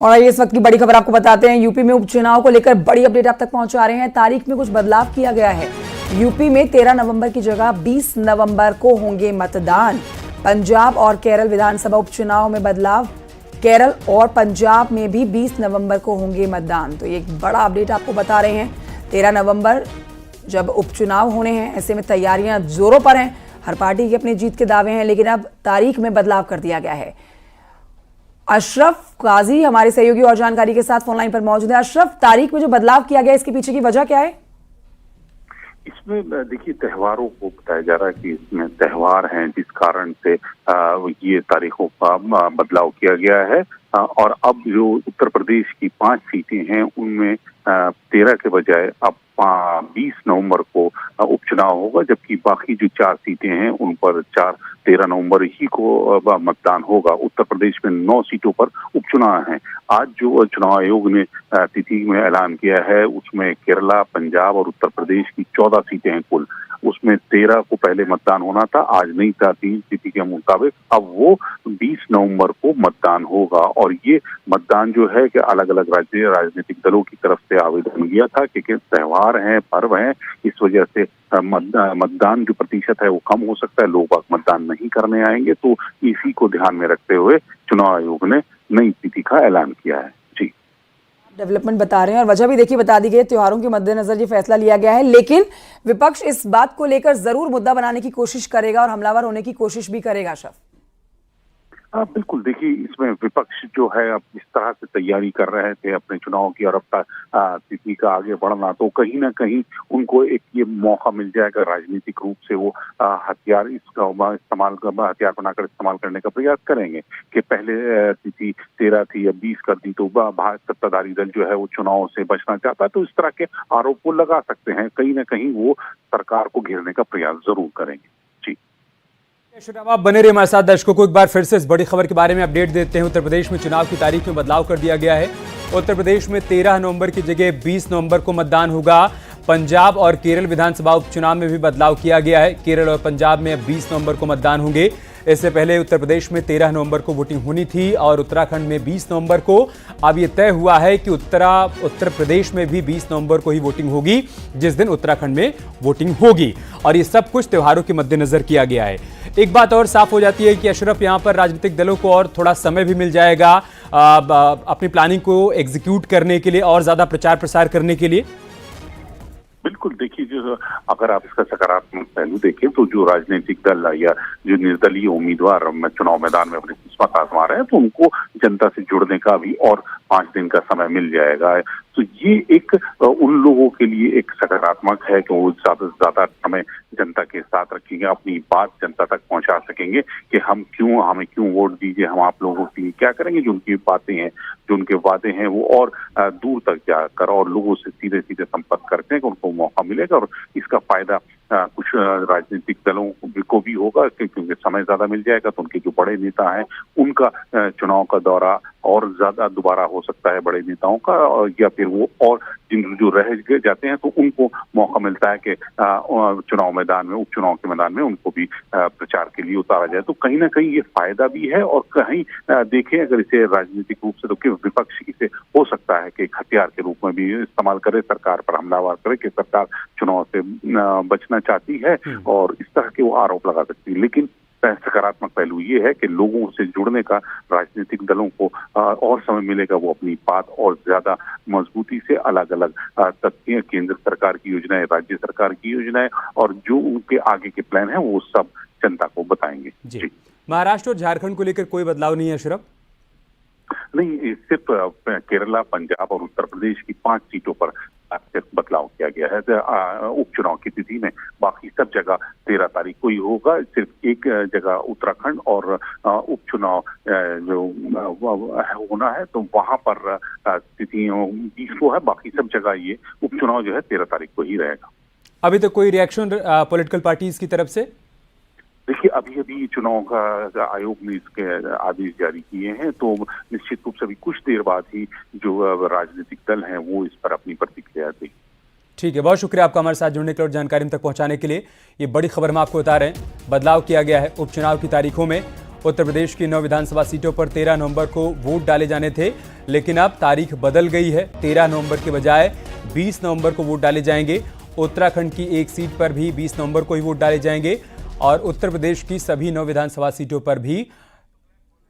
और आइए इस वक्त की बड़ी खबर आपको बताते हैं। यूपी में उपचुनाव को लेकर बड़ी अपडेट आप तक पहुंचा रहे हैं। तारीख में कुछ बदलाव किया गया है। यूपी में 13 नवंबर की जगह 20 नवंबर को होंगे मतदान। पंजाब और केरल विधानसभा उपचुनाव में बदलाव। केरल और पंजाब में भी 20 नवंबर को होंगे मतदान। तो ये एक बड़ा अपडेट आपको बता रहे हैं। 13 नवंबर जब उपचुनाव होने हैं, ऐसे में तैयारियां जोरों पर हैं। हर पार्टी के अपनी जीत के दावे हैं, लेकिन अब तारीख में बदलाव कर दिया गया है। अशरफ काजी हमारे सहयोगी और जानकारी के साथ फोनलाइन पर मौजूद है। अशरफ, तारीख में जो बदलाव किया गया, इसके पीछे की वजह क्या है? इसमें देखिए, त्योहारों को बताया जा रहा है कि इसमें त्योहार हैं, जिस कारण से ये तारीखों का बदलाव किया गया है। और अब जो उत्तर प्रदेश की 5 सीटें हैं, उनमें 13 के बजाय अब 20 नवंबर को उपचुनाव होगा, जबकि बाकी जो 4 सीटें हैं उन पर 13 नवंबर ही को मतदान होगा। उत्तर प्रदेश में 9 सीटों पर उपचुनाव हैं। आज जो चुनाव आयोग ने तिथि में ऐलान किया है, उसमें केरला, पंजाब और उत्तर प्रदेश की 14 सीटें हैं कुल। उसमें 13 को पहले मतदान होना था, आज नहीं था। 3 तिथि के मुताबिक अब वो 20 नवंबर को मतदान होगा। और ये मतदान जो है कि अलग अलग राजनीतिक दलों की तरफ से आवेदन किया था, क्योंकि त्योहार हैं, पर्व हैं, इस वजह से मतदान जो प्रतिशत है वो कम हो सकता है, लोग मतदान नहीं करने आएंगे। तो इसी को ध्यान में रखते हुए चुनाव आयोग ने नई तिथि का ऐलान किया है। जी, डेवलपमेंट बता रहे हैं और वजह भी देखिए बता दी गई है। त्योहारों के मद्देनजर ये फैसला लिया गया है, लेकिन विपक्ष इस बात को लेकर जरूर मुद्दा बनाने की कोशिश करेगा और हमलावर होने की कोशिश भी करेगा। शफ बिल्कुल, देखिए, इसमें विपक्ष जो है अब इस तरह से तैयारी कर रहे थे अपने चुनाव की, और अब तिथि का आगे बढ़ना, तो कहीं ना कहीं उनको एक ये मौका मिल जाएगा राजनीतिक रूप से वो हथियार हथियार बनाकर इस्तेमाल करने का प्रयास करेंगे कि पहले तिथि 13 थी, अब 20 कर दी, तो सत्ताधारी दल जो है वो चुनाव से बचना चाहता है। तो इस तरह के आरोप वो लगा सकते हैं। कहीं ना कहीं वो सरकार को घेरने का प्रयास जरूर करेंगे। आप बने रहे हमारे साथ। दर्शकों को एक बार फिर से इस बड़ी खबर के बारे में अपडेट देते हैं। उत्तर प्रदेश में चुनाव की तारीख में बदलाव कर दिया गया है। उत्तर प्रदेश में 13 नवंबर की जगह 20 नवंबर को मतदान होगा। पंजाब और केरल विधानसभा उपचुनाव में भी बदलाव किया गया है। केरल और पंजाब में 20 नवंबर को मतदान होंगे। इससे पहले उत्तर प्रदेश में 13 नवंबर को वोटिंग होनी थी और उत्तराखंड में 20 नवंबर को। अब ये तय हुआ है कि उत्तर प्रदेश में भी 20 नवंबर को ही वोटिंग होगी, जिस दिन उत्तराखंड में वोटिंग होगी। और ये सब कुछ त्योहारों के मद्देनजर किया गया है। एक बात और साफ हो जाती है कि अशरफ, यहाँ पर राजनीतिक दलों को और थोड़ा समय भी मिल जाएगा अपनी प्लानिंग को एग्जीक्यूट करने के लिए और ज्यादा प्रचार प्रसार करने के लिए। बिल्कुल, देखिए, जो अगर आप इसका सकारात्मक पहलू देखें तो जो राजनीतिक दल या जो निर्दलीय उम्मीदवार चुनाव मैदान में अपनी किस्मत आजमा रहे हैं, तो उनको जनता से जुड़ने का भी और 5 दिन का समय मिल जाएगा। तो ये एक उन लोगों के लिए एक सकारात्मक है कि वो ज्यादा से ज्यादा समय जनता के साथ रखेंगे, अपनी बात जनता तक पहुंचा सकेंगे कि हमें क्यों वोट दीजिए, हम आप लोगों के लिए क्या करेंगे। जो उनकी बातें हैं, जो उनके वादे हैं, वो और दूर तक जाकर और लोगों से सीधे सीधे संपर्क करते हैं कि उनको मौका मिलेगा। और इसका फायदा कुछ राजनीतिक दलों को भी होगा, क्योंकि समय ज्यादा मिल जाएगा। तो उनके जो बड़े नेता हैं, उनका चुनाव का दौरा और ज्यादा दोबारा हो सकता है बड़े नेताओं का, या फिर वो और जो रह जाते हैं तो उनको मौका मिलता है कि चुनाव मैदान में, उपचुनाव के मैदान में उनको भी प्रचार के लिए उतारा जाए। तो कहीं ना कहीं ये फायदा भी है। और कहीं देखें अगर इसे राजनीतिक रूप से, तो विपक्ष इसे हो सकता है कि एक हथियार के रूप में भी इस्तेमाल करे, सरकार पर हमलावर करे कि सरकार चुनाव से बचना चाहती है, और इस तरह के वो आरोप लगा सकती है। लेकिन सकारात्मक पहलू ये है कि लोगों से जुड़ने का राजनीतिक दलों को और समय मिलेगा। वो अपनी बात और ज्यादा मजबूती से अलग अलग तथ्य, केंद्र सरकार की योजनाएं, राज्य सरकार की योजनाएं और जो उनके आगे के प्लान है, वो सब जनता को बताएंगे। जी, महाराष्ट्र और झारखंड को लेकर कोई बदलाव नहीं है अशरफ? नहीं, सिर्फ केरला, पंजाब और उत्तर प्रदेश की 5 सीटों पर सिर्फ बदलाव किया गया है उपचुनाव की तिथि में। बाकी सब जगह 13 तारीख को ही होगा। सिर्फ एक जगह उत्तराखंड और उपचुनाव जो होना है, तो वहां पर तिथि 20 को है। बाकी सब जगह ये उपचुनाव जो है 13 तारीख को ही रहेगा। अभी तक कोई रिएक्शन पॉलिटिकल पार्टीज की तरफ से? देखिए, अभी चुनाव का आयोग ने इसके आदेश जारी किए हैं, तो निश्चित रूप से अभी कुछ देर बाद ही जो राजनीतिक दल हैं वो इस पर अपनी प्रतिक्रिया देंगे। ठीक है, बहुत शुक्रिया आपका हमारे साथ जुड़ने के लिए और जानकारी हम तक पहुंचाने के लिए। ये बड़ी खबर हम आपको बता रहे हैं, बदलाव किया गया है उपचुनाव की तारीखों में। उत्तर प्रदेश की 9 विधानसभा सीटों पर 13 नवंबर को वोट डाले जाने थे, लेकिन अब तारीख बदल गई है। 13 नवंबर के बजाय 20 नवंबर को वोट डाले जाएंगे। उत्तराखंड की एक सीट पर भी 20 नवंबर को ही वोट डाले जाएंगे और उत्तर प्रदेश की सभी 9 विधानसभा सीटों पर भी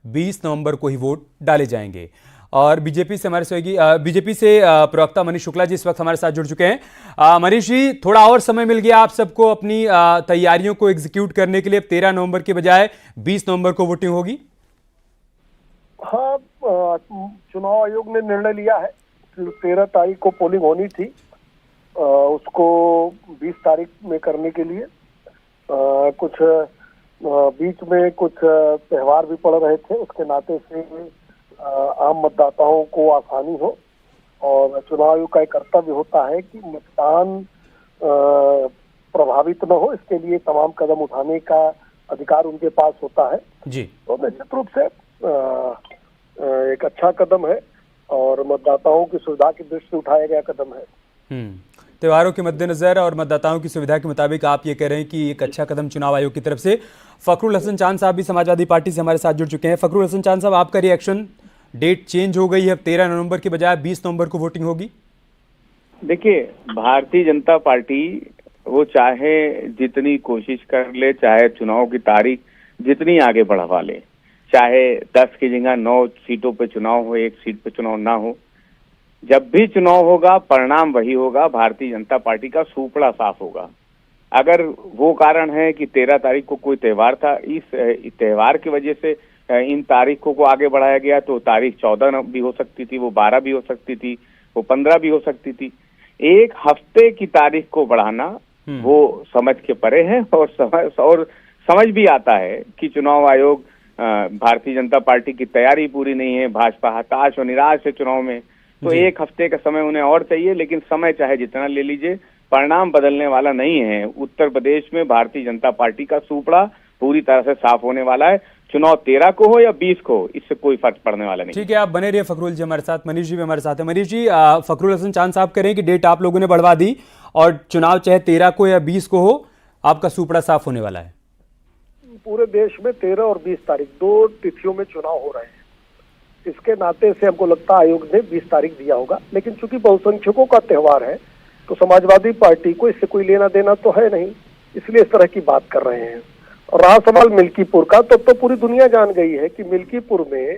20 नवंबर को ही वोट डाले जाएंगे। और बीजेपी से हमारे बीजेपी से प्रवक्ता मनीष शुक्ला जी इस वक्त हमारे साथ जुड़ चुके हैं। मनीष जी, थोड़ा और समय मिल गया आप सबको अपनी तैयारियों को एग्जीक्यूट करने के लिए। 13 नवंबर के बजाय 20 नवंबर को वोटिंग होगी। हाँ, चुनाव आयोग ने निर्णय लिया है। 13 तारीख को पोलिंग होनी थी, उसको 20 तारीख में करने के लिए कुछ बीच में कुछ त्यौहार भी पड़ रहे थे, उसके नाते से आम मतदाताओं को आसानी हो। और चुनाव आयोग का एक कर्तव्य होता है कि मतदान प्रभावित न हो, इसके लिए तमाम कदम उठाने का अधिकार उनके पास होता है जी। तो निश्चित रूप से एक अच्छा कदम है और मतदाताओं की सुविधा की दृष्टि से उठाया गया कदम है। त्योहारों के मद्देनजर और मतदाताओं की सुविधा के मुताबिक आप ये कह रहे हैं कि एक अच्छा कदम चुनाव आयोग की तरफ से। फखरुल हसन चांद साहब भी समाजवादी पार्टी से हमारे साथ जुड़ चुके हैं। फखरुल हसन चांद साहब, आपका रिएक्शन? डेट चेंज हो गई है, 13 नवंबर के बजाय 20 नवंबर को वोटिंग होगी। देखिए, भारतीय जनता पार्टी वो चाहे जितनी कोशिश कर ले, चाहे चुनाव की तारीख जितनी आगे बढ़वा ले, चाहे 10 की जगह 9 सीटों पे चुनाव हो, 1 सीट पे चुनाव ना हो, जब भी चुनाव होगा परिणाम वही होगा, भारतीय जनता पार्टी का सूपड़ा साफ होगा। अगर वो कारण है कि 13 तारीख को कोई त्यौहार था, इस त्यौहार की वजह से इन तारीखों को आगे बढ़ाया गया, तो तारीख 14 भी हो सकती थी, वो 12 भी हो सकती थी, वो 15 भी हो सकती थी। एक हफ्ते की तारीख को बढ़ाना वो समझ के परे है और समझ भी आता है कि चुनाव आयोग, भारतीय जनता पार्टी की तैयारी पूरी नहीं है, भाजपा हताश और निराश है चुनाव में, तो एक हफ्ते का समय उन्हें और चाहिए। लेकिन समय चाहे जितना ले लीजिए, परिणाम बदलने वाला नहीं है। उत्तर प्रदेश में भारतीय जनता पार्टी का सूपड़ा पूरी तरह से साफ होने वाला है। चुनाव 13 को हो या 20 को, इससे कोई फर्क पड़ने वाला नहीं। ठीक है, आप बने रहिए फखरुल जी हमारे साथ। मनीष जी भी हमारे साथ है। मनीष जी, फखरुल हसन चांद साहब कह रहे हैं कि डेट आप लोगों ने बढ़वा दी और चुनाव चाहे 13 को या 20 को हो, आपका सूपड़ा साफ होने वाला है। पूरे देश में 13 और 20 तारीख 2 तिथियों में चुनाव हो रहे हैं। इसके नाते से हमको लगता है आयोग ने 20 तारीख दिया होगा, लेकिन चूंकि बहुसंख्यकों का त्यौहार है तो समाजवादी पार्टी को इससे कोई लेना देना तो है नहीं, इसलिए इस तरह की बात कर रहे हैं। और रहा सवाल मिल्कीपुर का, तो पूरी दुनिया जान गई है कि मिल्कीपुर में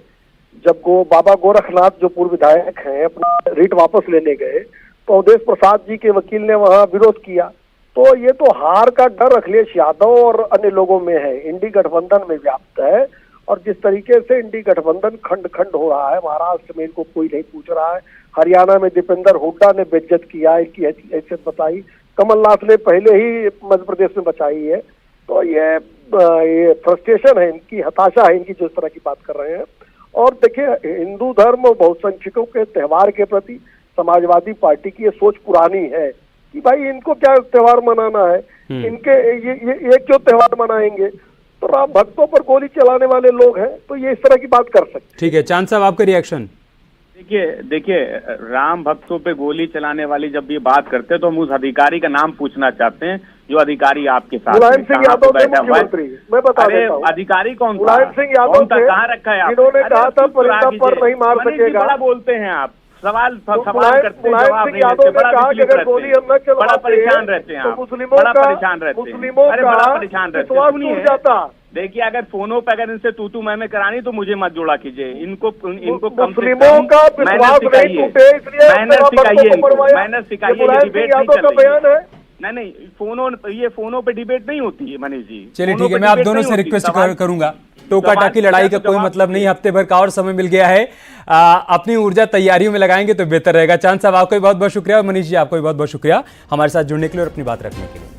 जब बाबा गोरखनाथ जो पूर्व विधायक हैं अपना रिट वापस लेने गए तो अवधेश प्रसाद जी के वकील ने वहां विरोध किया। तो ये तो हार का डर अखिलेश यादव और अन्य लोगों में है, इंडी गठबंधन में व्याप्त है। और जिस तरीके से इंडी गठबंधन खंड खंड हो रहा है, महाराष्ट्र में इनको कोई नहीं पूछ रहा है, हरियाणा में दीपेंद्र हुड्डा ने बेइज्जत किया, इनकी हैसियत बताई, कमलनाथ ने पहले ही मध्य प्रदेश में बचाई है। तो ये फ्रस्ट्रेशन है इनकी, हताशा है इनकी जो इस तरह की बात कर रहे हैं। और देखिए, हिंदू धर्म और बहुसंख्यकों के त्यौहार के प्रति समाजवादी पार्टी की ये सोच पुरानी है कि भाई इनको क्या त्यौहार मनाना है, इनके ये क्यों त्यौहार मनाएंगे। तो राम भक्तों पर गोली चलाने वाले लोग हैं, तो ये इस तरह की बात कर सकते। ठीक है, चांद साहब आपका रिएक्शन? देखिए, राम भक्तों पे गोली चलाने वाली जब ये बात करते हैं तो हम उस अधिकारी का नाम पूछना चाहते हैं जो अधिकारी आपके साथ मुलायम सिंह यादव थे मुख्यमंत्री। मैं बता देता हूं, अधिकारी कौन था? मुलायम सिंह यादव थे, कहाँ रखा है? जिन्होंने कहा था परिता पर नहीं मार सकेगा। बड़ा बोलते हैं आप, सवाल करते हैं, मुलायम सिंह यादव ने कहा कि अगर गोली हम न चलवाते बड़ा परेशान रहते हैं, मुस्लिमों का विश्वास टूट जाता। देखिए, अगर फोनों पर अगर इनसे तू मैं करानी तो मुझे मत जोड़ा कीजिए। इनको मुस्लिमों का विश्वास नहीं टूटे, इसलिए मैनर्स सिखाइए। डिबेट नहीं चल रही है। नहीं, फोनों पे डिबेट नहीं होती है मनीष जी। चलिए ठीक है, मैं आप दोनों से रिक्वेस्ट करूंगा, टोका टाकी लड़ाई का कोई मतलब नहीं। हफ्ते भर का और समय मिल गया है, अपनी ऊर्जा तैयारियों में लगाएंगे तो बेहतर रहेगा। चांद साहब आपका भी बहुत बहुत शुक्रिया और मनीष जी आपका भी बहुत बहुत शुक्रिया हमारे साथ जुड़ने के लिए और अपनी बात रखने के लिए।